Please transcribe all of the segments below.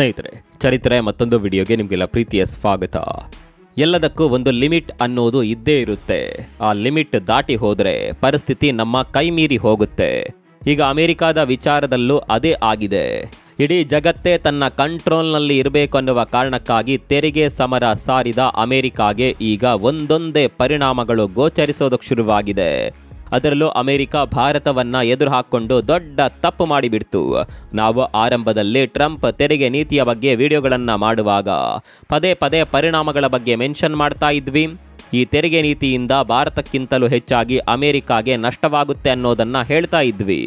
ಸ್ನೇಹಿತರೆ, ಚರಿತ್ರೆ ಮತ್ತೊಂದು ವಿಡಿಯೋಗೆ ನಿಮಗೆಲ್ಲ ಪ್ರೀತಿಯ ಸ್ವಾಗತ. ಎಲ್ಲದಕ್ಕೂ ಒಂದು ಲಿಮಿಟ್ ಅನ್ನೋದು ಇದ್ದೇ ಇರುತ್ತೆ. ಆ ಲಿಮಿಟ್ ದಾಟಿ ಹೋದರೆ ಪರಿಸ್ಥಿತಿ ನಮ್ಮ ಕೈ ಮೀರಿ ಹೋಗುತ್ತೆ. ಈಗ ಅಮೆರಿಕಾದ ವಿಚಾರದಲ್ಲೂ ಅದೇ ಆಗಿದೆ. ಇಡೀ ಜಗತ್ತೇ ತನ್ನ ಕಂಟ್ರೋಲ್ನಲ್ಲಿ ಇರಬೇಕು ಅನ್ನುವ ಕಾರಣಕ್ಕಾಗಿ ತೆರಿಗೆ ಸಮರ ಸಾರಿದ ಅಮೆರಿಕಾಗೆ ಈಗ ಒಂದೊಂದೇ ಪರಿಣಾಮಗಳು ಗೋಚರಿಸೋದಕ್ಕೆ ಶುರುವಾಗಿದೆ. ಅದರಲ್ಲೂ ಅಮೆರಿಕ ಭಾರತವನ್ನ ಎದುರು ಹಾಕೊಂಡು ದೊಡ್ಡ ತಪ್ಪು ಮಾಡಿಬಿಡ್ತು. ನಾವು ಆರಂಭದಲ್ಲಿ ಟ್ರಂಪ್ ತೆರಿಗೆ ನೀತಿಯ ಬಗ್ಗೆ ವಿಡಿಯೋಗಳನ್ನು ಮಾಡುವಾಗ ಪದೇ ಪದೇ ಪರಿಣಾಮಗಳ ಬಗ್ಗೆ ಮೆನ್ಷನ್ ಮಾಡ್ತಾ ಇದ್ವಿ. ಈ ತೆರಿಗೆ ನೀತಿಯಿಂದ ಭಾರತಕ್ಕಿಂತಲೂ ಹೆಚ್ಚಾಗಿ ಅಮೆರಿಕಾಗೆ ನಷ್ಟವಾಗುತ್ತೆ ಅನ್ನೋದನ್ನ ಹೇಳ್ತಾ ಇದ್ವಿ.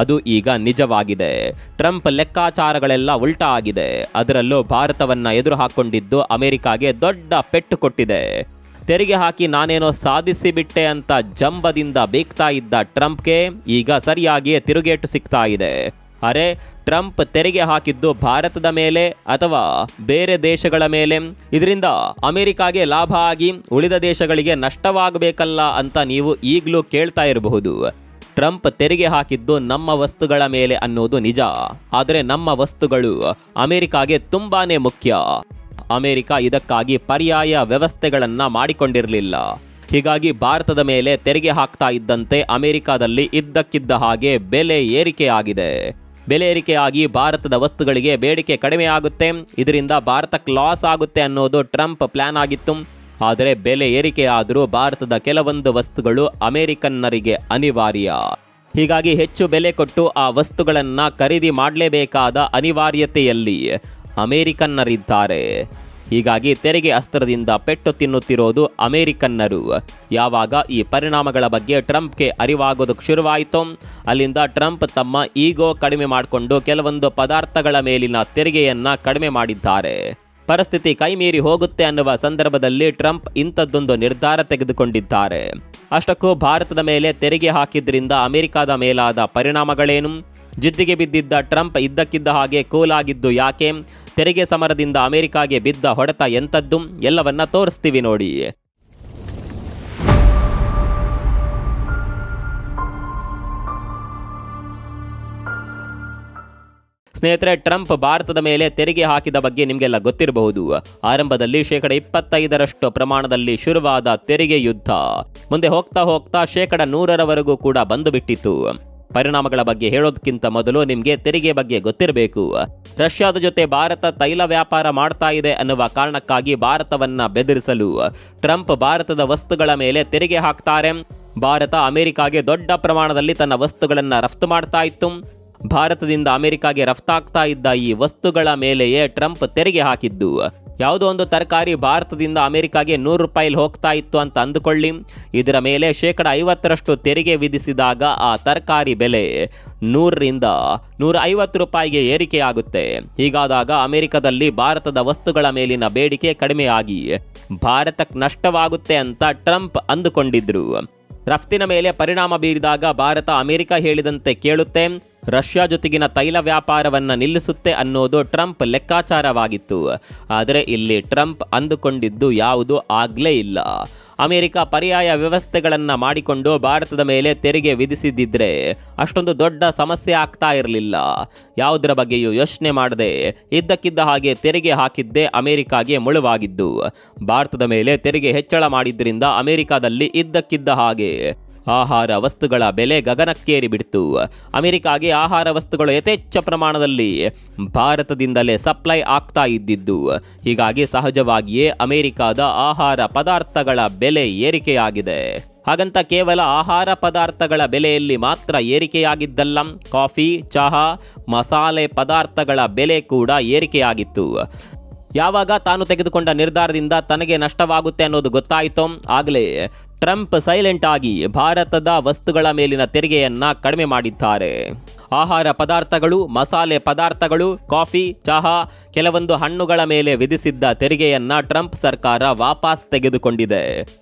ಅದು ಈಗ ನಿಜವಾಗಿದೆ. ಟ್ರಂಪ್ ಲೆಕ್ಕಾಚಾರಗಳೆಲ್ಲ ಉಲ್ಟಾ ಆಗಿದೆ. ಅದರಲ್ಲೂ ಭಾರತವನ್ನ ಎದುರು ಹಾಕೊಂಡಿದ್ದು ಅಮೆರಿಕಾಗೆ ದೊಡ್ಡ ಪೆಟ್ಟು ಕೊಟ್ಟಿದೆ. ತೆರಿಗೆ ಹಾಕಿ ನಾನೇನೋ ಸಾಧಿಸಿಬಿಟ್ಟೆ ಅಂತ ಜಂಬದಿಂದ ಬೇಕ್ತಾ ಇದ್ದ ಟ್ರಂಪ್ಗೆ ಈಗ ಸರಿಯಾಗಿಯೇ ತಿರುಗೇಟು ಸಿಗ್ತಾ ಇದೆ. ಅರೆ, ಟ್ರಂಪ್ ತೆರಿಗೆ ಹಾಕಿದ್ದು ಭಾರತದ ಮೇಲೆ ಅಥವಾ ಬೇರೆ ದೇಶಗಳ ಮೇಲೆ? ಇದರಿಂದ ಅಮೆರಿಕಾಗೆ ಲಾಭ ಆಗಿ ಉಳಿದ ದೇಶಗಳಿಗೆ ನಷ್ಟವಾಗಬೇಕಲ್ಲ ಅಂತ ನೀವು ಈಗಲೂ ಕೇಳ್ತಾ ಇರಬಹುದು. ಟ್ರಂಪ್ ತೆರಿಗೆ ಹಾಕಿದ್ದು ನಮ್ಮ ವಸ್ತುಗಳ ಮೇಲೆ ಅನ್ನೋದು ನಿಜ. ಆದರೆ ನಮ್ಮ ವಸ್ತುಗಳು ಅಮೆರಿಕಾಗೆ ತುಂಬಾನೇ ಮುಖ್ಯ. ಅಮೆರಿಕ ಇದಕ್ಕಾಗಿ ಪರ್ಯಾಯ ವ್ಯವಸ್ಥೆಗಳನ್ನ ಮಾಡಿಕೊಂಡಿರಲಿಲ್ಲ. ಹೀಗಾಗಿ ಭಾರತದ ಮೇಲೆ ತೆರಿಗೆ ಹಾಕ್ತಾ ಇದ್ದಂತೆ ಅಮೆರಿಕಾದಲ್ಲಿ ಇದ್ದಕ್ಕಿದ್ದ ಹಾಗೆ ಬೆಲೆ ಏರಿಕೆಯಾಗಿದೆ. ಬೆಲೆ ಏರಿಕೆಯಾಗಿ ಭಾರತದ ವಸ್ತುಗಳಿಗೆ ಬೇಡಿಕೆ ಕಡಿಮೆ ಆಗುತ್ತೆ. ಇದರಿಂದ ಭಾರತಕ್ಕೆ ಲಾಸ್ ಆಗುತ್ತೆ ಅನ್ನೋದು ಟ್ರಂಪ್ ಪ್ಲಾನ್ ಆಗಿತ್ತು. ಆದರೆ ಬೆಲೆ ಏರಿಕೆಯಾದರೂ ಭಾರತದ ಕೆಲವೊಂದು ವಸ್ತುಗಳು ಅಮೆರಿಕನ್ನರಿಗೆ ಅನಿವಾರ್ಯ. ಹೀಗಾಗಿ ಹೆಚ್ಚು ಬೆಲೆ ಕೊಟ್ಟು ಆ ವಸ್ತುಗಳನ್ನ ಖರೀದಿ ಮಾಡಲೇಬೇಕಾದ ಅನಿವಾರ್ಯತೆಯಲ್ಲಿ ಅಮೆರಿಕನ್ನರಿದ್ದಾರೆ. ಹೀಗಾಗಿ ತೆರಿಗೆ ಅಸ್ತ್ರದಿಂದ ಪೆಟ್ಟು ತಿನ್ನುತ್ತಿರೋದು ಅಮೆರಿಕನ್ನರು. ಯಾವಾಗ ಈ ಪರಿಣಾಮಗಳ ಬಗ್ಗೆ ಟ್ರಂಪ್ಗೆ ಅರಿವಾಗೋದಕ್ಕೆ ಶುರುವಾಯಿತು, ಅಲ್ಲಿಂದ ಟ್ರಂಪ್ ತಮ್ಮ ಈಗೋ ಕಡಿಮೆ ಮಾಡಿಕೊಂಡು ಕೆಲವೊಂದು ಪದಾರ್ಥಗಳ ಮೇಲಿನ ತೆರಿಗೆಯನ್ನ ಕಡಿಮೆ ಮಾಡಿದ್ದಾರೆ. ಪರಿಸ್ಥಿತಿ ಕೈ ಮೀರಿ ಹೋಗುತ್ತೆ ಅನ್ನುವ ಸಂದರ್ಭದಲ್ಲಿ ಟ್ರಂಪ್ ಇಂಥದ್ದೊಂದು ನಿರ್ಧಾರ ತೆಗೆದುಕೊಂಡಿದ್ದಾರೆ. ಅಷ್ಟಕ್ಕೂ ಭಾರತದ ಮೇಲೆ ತೆರಿಗೆ ಹಾಕಿದ್ರಿಂದ ಅಮೆರಿಕದ ಮೇಲಾದ ಪರಿಣಾಮಗಳೇನು? ಜಿದ್ದಿಗೆ ಬಿದ್ದಿದ್ದ ಟ್ರಂಪ್ ಇದ್ದಕ್ಕಿದ್ದ ಹಾಗೆ ಕೂಲ್ ಆಗಿದ್ದು ಯಾಕೆ? ತೆರಿಗೆ ಸಮರದಿಂದ ಅಮೆರಿಕಾಗೆ ಬಿದ್ದ ಹೊಡೆತ ಎಂಥದ್ದು? ಎಲ್ಲವನ್ನ ತೋರಿಸ್ತೀವಿ ನೋಡಿ. ಸ್ನೇಹಿತರೆ, ಟ್ರಂಪ್ ಭಾರತದ ಮೇಲೆ ತೆರಿಗೆ ಹಾಕಿದ ಬಗ್ಗೆ ನಿಮಗೆಲ್ಲ ಗೊತ್ತಿರಬಹುದು. ಆರಂಭದಲ್ಲಿ 25% ಪ್ರಮಾಣದಲ್ಲಿ ಶುರುವಾದ ತೆರಿಗೆ ಯುದ್ಧ ಮುಂದೆ ಹೋಗ್ತಾ ಹೋಗ್ತಾ 100% ಕೂಡ ಬಂದು ಬಿಟ್ಟಿತ್ತು. ಪರಿಣಾಮಗಳ ಬಗ್ಗೆ ಹೇಳೋದಕ್ಕಿಂತ ಮೊದಲು ನಿಮಗೆ ತೆರಿಗೆ ಬಗ್ಗೆ ಗೊತ್ತಿರಬೇಕು. ರಷ್ಯಾದ ಜೊತೆ ಭಾರತ ತೈಲ ವ್ಯಾಪಾರ ಮಾಡ್ತಾ ಇದೆ ಅನ್ನುವ ಕಾರಣಕ್ಕಾಗಿ ಭಾರತವನ್ನ ಬೆದರಿಸಲು ಟ್ರಂಪ್ ಭಾರತದ ವಸ್ತುಗಳ ಮೇಲೆ ತೆರಿಗೆ ಹಾಕ್ತಾರೆ. ಭಾರತ ಅಮೆರಿಕಾಗೆ ದೊಡ್ಡ ಪ್ರಮಾಣದಲ್ಲಿ ತನ್ನ ವಸ್ತುಗಳನ್ನ ರಫ್ತು ಮಾಡ್ತಾ ಇತ್ತು. ಭಾರತದಿಂದ ಅಮೆರಿಕಾಗೆ ರಫ್ತಾಗ್ತಾ ಇದ್ದ ಈ ವಸ್ತುಗಳ ಮೇಲೆಯೇ ಟ್ರಂಪ್ ತೆರಿಗೆ ಹಾಕಿದ್ದು. ಯಾವುದೋ ಒಂದು ತರಕಾರಿ ಭಾರತದಿಂದ ಅಮೆರಿಕಾಗೆ ₹100 ಹೋಗ್ತಾ ಇತ್ತು ಅಂತ ಅಂದುಕೊಳ್ಳಿ. ಇದರ ಮೇಲೆ 50% ತೆರಿಗೆ ವಿಧಿಸಿದಾಗ ಆ ತರಕಾರಿ ಬೆಲೆ ₹100ರಿಂದ ₹150ಗೆ ಏರಿಕೆಯಾಗುತ್ತೆ. ಹೀಗಾದಾಗ ಅಮೆರಿಕದಲ್ಲಿ ಭಾರತದ ವಸ್ತುಗಳ ಮೇಲಿನ ಬೇಡಿಕೆ ಕಡಿಮೆಯಾಗಿ ಭಾರತಕ್ಕೆ ನಷ್ಟವಾಗುತ್ತೆ ಅಂತ ಟ್ರಂಪ್ ಅಂದುಕೊಂಡಿದ್ರು. ರಫ್ತಿನ ಮೇಲೆ ಪರಿಣಾಮ ಬೀರಿದಾಗ ಭಾರತ ಅಮೆರಿಕ ಹೇಳಿದಂತೆ ಕೇಳುತ್ತೆ, ರಷ್ಯಾ ಜೊತೆಗಿನ ತೈಲ ವ್ಯಾಪಾರವನ್ನ ನಿಲ್ಲಿಸುತ್ತೆ ಅನ್ನೋದು ಟ್ರಂಪ್ ಲೆಕ್ಕಾಚಾರವಾಗಿತ್ತು. ಆದರೆ ಇಲ್ಲಿ ಟ್ರಂಪ್ ಅಂದುಕೊಂಡಿದ್ದು ಯಾವುದೂ ಆಗ್ಲೇ ಇಲ್ಲ. ಅಮೆರಿಕ ಪರ್ಯಾಯ ವ್ಯವಸ್ಥೆಗಳನ್ನ ಮಾಡಿಕೊಂಡು ಭಾರತದ ಮೇಲೆ ತೆರಿಗೆ ವಿಧಿಸಿದ್ದಿದ್ರೆ ಅಷ್ಟೊಂದು ದೊಡ್ಡ ಸಮಸ್ಯೆ ಆಗ್ತಾ ಇರಲಿಲ್ಲ. ಯಾವುದರ ಬಗ್ಗೆಯೂ ಯೋಚನೆ ಮಾಡದೆ ಇದ್ದಕ್ಕಿದ್ದ ಹಾಗೆ ತೆರಿಗೆ ಹಾಕಿದ್ದೇ ಅಮೆರಿಕಾಗೆ ಮುಳುವಾಗಿದ್ದು. ಭಾರತದ ಮೇಲೆ ತೆರಿಗೆ ಹೆಚ್ಚಳ ಮಾಡಿದ್ರಿಂದ ಅಮೆರಿಕಾದಲ್ಲಿ ಇದ್ದಕ್ಕಿದ್ದ ಹಾಗೆ ಆಹಾರ ವಸ್ತುಗಳ ಬೆಲೆ ಗಗನಕ್ಕೇರಿ ಬಿಡ್ತು. ಅಮೆರಿಕಾಗೆ ಆಹಾರ ವಸ್ತುಗಳು ಯಥೇಚ್ಛ ಪ್ರಮಾಣದಲ್ಲಿ ಭಾರತದಿಂದಲೇ ಸಪ್ಲೈ ಆಗ್ತಾ ಇದ್ದಿದ್ದು. ಹೀಗಾಗಿ ಸಹಜವಾಗಿಯೇ ಅಮೆರಿಕಾದ ಆಹಾರ ಪದಾರ್ಥಗಳ ಬೆಲೆ ಏರಿಕೆಯಾಗಿದೆ. ಹಾಗಂತ ಕೇವಲ ಆಹಾರ ಪದಾರ್ಥಗಳ ಬೆಲೆಯಲ್ಲಿ ಮಾತ್ರ ಏರಿಕೆಯಾಗಿದ್ದಲ್ಲ, ಕಾಫಿ, ಚಹಾ, ಮಸಾಲೆ ಪದಾರ್ಥಗಳ ಬೆಲೆ ಕೂಡ ಏರಿಕೆಯಾಗಿತ್ತು. ಯಾವಾಗ ತಾನು ತೆಗೆದುಕೊಂಡ ನಿರ್ಧಾರದಿಂದ ತನಗೆ ನಷ್ಟವಾಗುತ್ತೆ ಅನ್ನೋದು ಗೊತ್ತಾಯಿತೋ ಆಗಲೇ ಟ್ರಂಪ್ ಸೈಲೆಂಟ್ ಆಗಿ ಭಾರತದ ವಸ್ತುಗಳ ಮೇಲಿನ ತೆರಿಗೆಯನ್ನ ಕಡಿಮೆ ಮಾಡಿದ್ದಾರೆ. ಆಹಾರ ಪದಾರ್ಥಗಳು, ಮಸಾಲೆ ಪದಾರ್ಥಗಳು, ಕಾಫಿ, ಚಹಾ, ಕೆಲವೊಂದು ಹಣ್ಣುಗಳ ಮೇಲೆ ವಿಧಿಸಿದ್ದ ತೆರಿಗೆಯನ್ನ ಟ್ರಂಪ್ ಸರ್ಕಾರ ವಾಪಸ್ ತೆಗೆದುಕೊಂಡಿದೆ.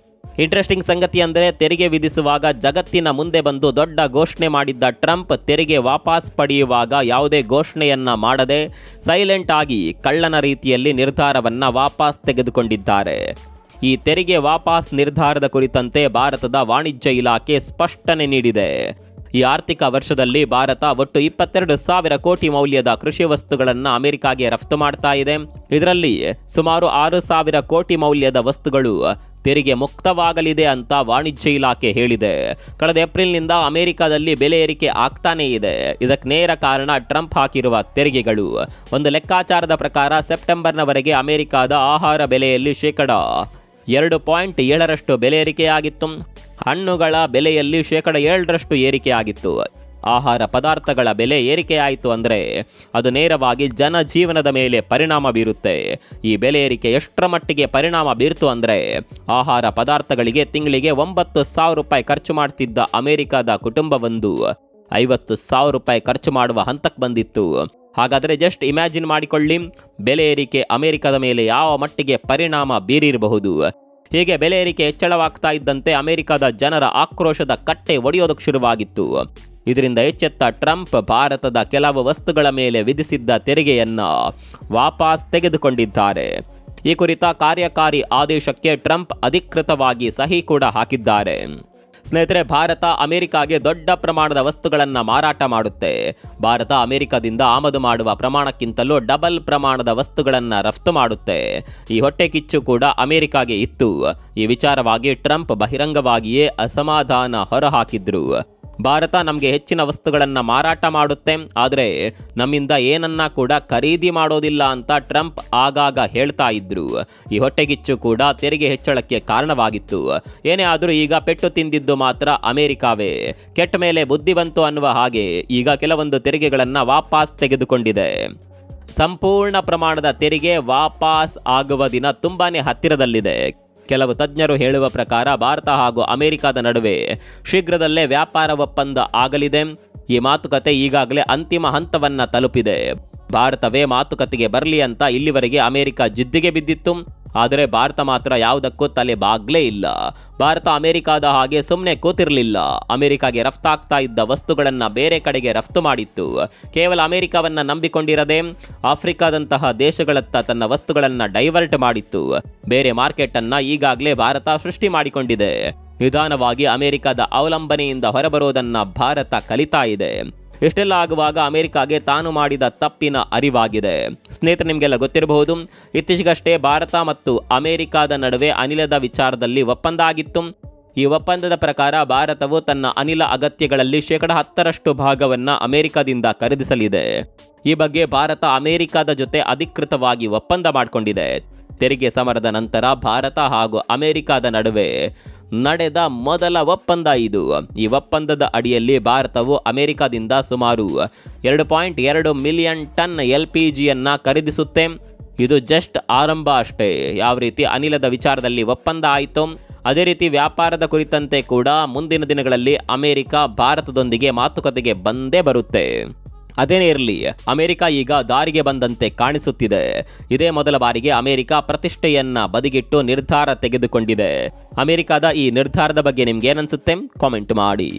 ಇಂಟ್ರೆಸ್ಟಿಂಗ್ ಸಂಗತಿ ಅಂದರೆ ತೆರಿಗೆ ವಿಧಿಸುವಾಗ ಜಗತ್ತಿನ ಮುಂದೆ ಬಂದು ದೊಡ್ಡ ಘೋಷಣೆ ಮಾಡಿದ್ದ ಟ್ರಂಪ್ ತೆರಿಗೆ ವಾಪಸ್ ಪಡೆಯುವಾಗ ಯಾವುದೇ ಘೋಷಣೆಯನ್ನ ಮಾಡದೆ ಸೈಲೆಂಟ್ ಆಗಿ ಕಳ್ಳನ ರೀತಿಯಲ್ಲಿ ನಿರ್ಧಾರವನ್ನ ವಾಪಸ್ ತೆಗೆದುಕೊಂಡಿದ್ದಾರೆ. ಈ ತೆರಿಗೆ ವಾಪಸ್ ನಿರ್ಧಾರದ ಕುರಿತಂತೆ ಭಾರತದ ವಾಣಿಜ್ಯ ಇಲಾಖೆ ಸ್ಪಷ್ಟನೆ ನೀಡಿದೆ. ಈ ಆರ್ಥಿಕ ವರ್ಷದಲ್ಲಿ ಭಾರತ ಒಟ್ಟು 22,000 ಕೋಟಿ ಮೌಲ್ಯದ ಕೃಷಿ ವಸ್ತುಗಳನ್ನು ಅಮೆರಿಕಾಗೆ ರಫ್ತು ಮಾಡ್ತಾ ಇದೆ. ಇದರಲ್ಲಿ ಸುಮಾರು 6,000 ಕೋಟಿ ಮೌಲ್ಯದ ವಸ್ತುಗಳು ತೆರಿಗೆ ಮುಕ್ತವಾಗಲಿದೆ ಅಂತ ವಾಣಿಜ್ಯ ಇಲಾಖೆ ಹೇಳಿದೆ. ಕಳೆದ ಏಪ್ರಿಲ್ನಿಂದ ಅಮೆರಿಕದಲ್ಲಿ ಬೆಲೆ ಏರಿಕೆ ಆಗ್ತಾನೇ ಇದೆ. ಇದಕ್ಕೆ ನೇರ ಕಾರಣ ಟ್ರಂಪ್ ಹಾಕಿರುವ ತೆರಿಗೆಗಳು. ಒಂದು ಲೆಕ್ಕಾಚಾರದ ಪ್ರಕಾರ ಸೆಪ್ಟೆಂಬರ್ನವರೆಗೆ ಅಮೆರಿಕದ ಆಹಾರ ಬೆಲೆಯಲ್ಲಿ ಶೇಕಡ 2.7 ಬೆಲೆ ಏರಿಕೆಯಾಗಿತ್ತು. ಹಣ್ಣುಗಳ ಬೆಲೆಯಲ್ಲಿ ಶೇಕಡ 7 ಏರಿಕೆಯಾಗಿತ್ತು. ಆಹಾರ ಪದಾರ್ಥಗಳ ಬೆಲೆ ಏರಿಕೆಯಾಯಿತು ಅಂದರೆ ಅದು ನೇರವಾಗಿ ಜನಜೀವನದ ಮೇಲೆ ಪರಿಣಾಮ ಬೀರುತ್ತೆ. ಈ ಬೆಲೆ ಏರಿಕೆ ಎಷ್ಟರ ಮಟ್ಟಿಗೆ ಪರಿಣಾಮ ಬೀರ್ತು ಅಂದರೆ ಆಹಾರ ಪದಾರ್ಥಗಳಿಗೆ ತಿಂಗಳಿಗೆ 9,000 ರೂಪಾಯಿ ಖರ್ಚು ಮಾಡ್ತಿದ್ದ ಅಮೆರಿಕದ ಕುಟುಂಬವೊಂದು 50,000 ರೂಪಾಯಿ ಖರ್ಚು ಮಾಡುವ ಹಂತಕ್ಕೆ ಬಂದಿತ್ತು. ಹಾಗಾದರೆ ಜಸ್ಟ್ ಇಮ್ಯಾಜಿನ್ ಮಾಡಿಕೊಳ್ಳಿ, ಬೆಲೆ ಏರಿಕೆ ಅಮೆರಿಕದ ಮೇಲೆ ಯಾವ ಮಟ್ಟಿಗೆ ಪರಿಣಾಮ ಬೀರಿರಬಹುದು. ಹೀಗೆ ಬೆಲೆ ಏರಿಕೆ ಹೆಚ್ಚಳವಾಗ್ತಾ ಇದ್ದಂತೆ ಅಮೆರಿಕದ ಜನರ ಆಕ್ರೋಶದ ಕಟ್ಟೆ ಒಡೆಯೋದಕ್ಕೆ ಶುರುವಾಗಿತ್ತು. ಇದರಿಂದ ಎಚ್ಚೆತ್ತ ಟ್ರಂಪ್ ಭಾರತದ ಕೆಲವು ವಸ್ತುಗಳ ಮೇಲೆ ವಿಧಿಸಿದ್ದ ತೆರಿಗೆಯನ್ನ ವಾಪಸ್ ತೆಗೆದುಕೊಂಡಿದ್ದಾರೆ. ಈ ಕುರಿತ ಕಾರ್ಯಕಾರಿ ಆದೇಶಕ್ಕೆ ಟ್ರಂಪ್ ಅಧಿಕೃತವಾಗಿ ಸಹಿ ಕೂಡ ಹಾಕಿದ್ದಾರೆ. ಸ್ನೇಹಿತರೆ, ಭಾರತ ಅಮೆರಿಕಾಗೆ ದೊಡ್ಡ ಪ್ರಮಾಣದ ವಸ್ತುಗಳನ್ನು ಮಾರಾಟ ಮಾಡುತ್ತೆ. ಭಾರತ ಅಮೆರಿಕದಿಂದ ಆಮದು ಮಾಡುವ ಪ್ರಮಾಣಕ್ಕಿಂತಲೂ ಡಬಲ್ ಪ್ರಮಾಣದ ವಸ್ತುಗಳನ್ನು ರಫ್ತು ಮಾಡುತ್ತೆ. ಈ ಹೊಟ್ಟೆ ಕಿಚ್ಚು ಕೂಡ ಅಮೆರಿಕಾಗೆ ಇತ್ತು. ಈ ವಿಚಾರವಾಗಿ ಟ್ರಂಪ್ ಬಹಿರಂಗವಾಗಿಯೇ ಅಸಮಾಧಾನ ಹೊರಹಾಕಿದ್ರು. ಭಾರತ ನಮಗೆ ಹೆಚ್ಚಿನ ವಸ್ತುಗಳನ್ನು ಮಾರಾಟ ಮಾಡುತ್ತೆ, ಆದರೆ ನಮ್ಮಿಂದ ಏನನ್ನ ಕೂಡ ಖರೀದಿ ಮಾಡೋದಿಲ್ಲ ಅಂತ ಟ್ರಂಪ್ ಆಗಾಗ ಹೇಳ್ತಾ ಇದ್ರು. ಈ ಹೊಟ್ಟೆಗಿಚ್ಚು ಕೂಡ ತೆರಿಗೆ ಹೆಚ್ಚಳಕ್ಕೆ ಕಾರಣವಾಗಿತ್ತು. ಏನೇ ಆದರೂ ಈಗ ಪೆಟ್ಟು ತಿಂದಿದ್ದು ಮಾತ್ರ ಅಮೆರಿಕಾವೇ. ಕೆಟ್ಟ ಮೇಲೆ ಬುದ್ಧಿ ಬಂತು ಅನ್ನುವ ಹಾಗೆ ಈಗ ಕೆಲವೊಂದು ತೆರಿಗೆಗಳನ್ನು ವಾಪಸ್ ತೆಗೆದುಕೊಂಡಿದೆ. ಸಂಪೂರ್ಣ ಪ್ರಮಾಣದ ತೆರಿಗೆ ವಾಪಸ್ ಆಗುವ ದಿನ ತುಂಬಾನೇ ಹತ್ತಿರದಲ್ಲಿದೆ. ಕೆಲವು ತಜ್ಞರು ಹೇಳುವ ಪ್ರಕಾರ ಭಾರತ ಹಾಗೂ ಅಮೆರಿಕದ ನಡುವೆ ಶೀಘ್ರದಲ್ಲೇ ವ್ಯಾಪಾರ ಒಪ್ಪಂದ ಆಗಲಿದೆ. ಈ ಮಾತುಕತೆ ಈಗಾಗಲೇ ಅಂತಿಮ ಹಂತವನ್ನ ತಲುಪಿದೆ. ಭಾರತವೇ ಮಾತುಕತೆಗೆ ಬರಲಿ ಅಂತ ಇಲ್ಲಿವರೆಗೆ ಅಮೆರಿಕ ಜಿದ್ದಿಗೆ ಬಿದ್ದಿತ್ತು. ಆದರೆ ಭಾರತ ಮಾತ್ರ ಯಾವುದಕ್ಕೂ ತಲೆ ಬಾಗ್ಲೇ ಇಲ್ಲ. ಭಾರತ ಅಮೆರಿಕದ ಹಾಗೆ ಸುಮ್ಮನೆ ಕೂತಿರಲಿಲ್ಲ. ಅಮೆರಿಕಾಗೆ ರಫ್ತಾಗ್ತಾ ಇದ್ದ ವಸ್ತುಗಳನ್ನು ಬೇರೆ ಕಡೆಗೆ ರಫ್ತು ಮಾಡಿತ್ತು. ಕೇವಲ ಅಮೆರಿಕವನ್ನ ನಂಬಿಕೊಂಡಿರದೆ ಆಫ್ರಿಕಾದಂತಹ ದೇಶಗಳತ್ತ ತನ್ನ ವಸ್ತುಗಳನ್ನು ಡೈವರ್ಟ್ ಮಾಡಿತ್ತು. ಬೇರೆ ಮಾರ್ಕೆಟ್ ಅನ್ನ ಈಗಾಗಲೇ ಭಾರತ ಸೃಷ್ಟಿ ಮಾಡಿಕೊಂಡಿದೆ. ನಿಧಾನವಾಗಿ ಅಮೆರಿಕದ ಅವಲಂಬನೆಯಿಂದ ಹೊರಬರೋದನ್ನ ಭಾರತ ಕಲಿತಾ ಇದೆ. ಇಷ್ಟೆಲ್ಲ ಆಗುವಾಗ ಅಮೆರಿಕಾಗೆ ತಾನು ಮಾಡಿದ ತಪ್ಪಿನ ಅರಿವಾಗಿದೆ. ಸ್ನೇಹಿತರೆ, ನಿಮಗೆಲ್ಲ ಗೊತ್ತಿರಬಹುದು, ಇತ್ತೀಚೆಗಷ್ಟೇ ಭಾರತ ಮತ್ತು ಅಮೆರಿಕದ ನಡುವೆ ಅನಿಲದ ವಿಚಾರದಲ್ಲಿ ಒಪ್ಪಂದ ಆಗಿತ್ತು. ಈ ಒಪ್ಪಂದದ ಪ್ರಕಾರ ಭಾರತವು ತನ್ನ ಅನಿಲ ಅಗತ್ಯಗಳಲ್ಲಿ ಶೇಕಡ 10% ಭಾಗವನ್ನು ಅಮೆರಿಕದಿಂದ ಖರೀದಿಸಲಿದೆ. ಈ ಬಗ್ಗೆ ಭಾರತ ಅಮೆರಿಕದ ಜೊತೆ ಅಧಿಕೃತವಾಗಿ ಒಪ್ಪಂದ ಮಾಡಿಕೊಂಡಿದೆ. ತೆರಿಗೆ ಸಮರದ ನಂತರ ಭಾರತ ಹಾಗೂ ಅಮೆರಿಕದ ನಡುವೆ ನಡೆದ ಮೊದಲ ಒಪ್ಪಂದ ಇದು. ಈ ಒಪ್ಪಂದದ ಅಡಿಯಲ್ಲಿ ಭಾರತವು ಅಮೆರಿಕದಿಂದ ಸುಮಾರು 2.2 ಮಿಲಿಯನ್ ಟನ್ LPGಯನ್ನ ಖರೀದಿಸುತ್ತೆ. ಇದು ಜಸ್ಟ್ ಆರಂಭ ಅಷ್ಟೇ. ಯಾವ ರೀತಿ ಅನಿಲದ ವಿಚಾರದಲ್ಲಿ ಒಪ್ಪಂದ ಆಯಿತು, ಅದೇ ರೀತಿ ವ್ಯಾಪಾರದ ಕುರಿತಂತೆ ಕೂಡ ಮುಂದಿನ ದಿನಗಳಲ್ಲಿ ಅಮೆರಿಕ ಭಾರತದೊಂದಿಗೆ ಮಾತುಕತೆಗೆ ಬಂದೇ ಬರುತ್ತೆ. ಅದೇನೇ ಇರಲಿ, ಅಮೆರಿಕ ಈಗ ದಾರಿಗೆ ಬಂದಂತೆ ಕಾಣಿಸುತ್ತಿದೆ. ಇದೇ ಮೊದಲ ಬಾರಿಗೆ ಅಮೆರಿಕ ಪ್ರತಿಷ್ಠೆಯನ್ನ ಬದಿಗಿಟ್ಟು ನಿರ್ಧಾರ ತೆಗೆದುಕೊಂಡಿದೆ. ಅಮೆರಿಕದ ಈ ನಿರ್ಧಾರದ ಬಗ್ಗೆ ನಿಮ್ಗೆ ಏನನ್ಸುತ್ತೆ? ಕಾಮೆಂಟ್ ಮಾಡಿ.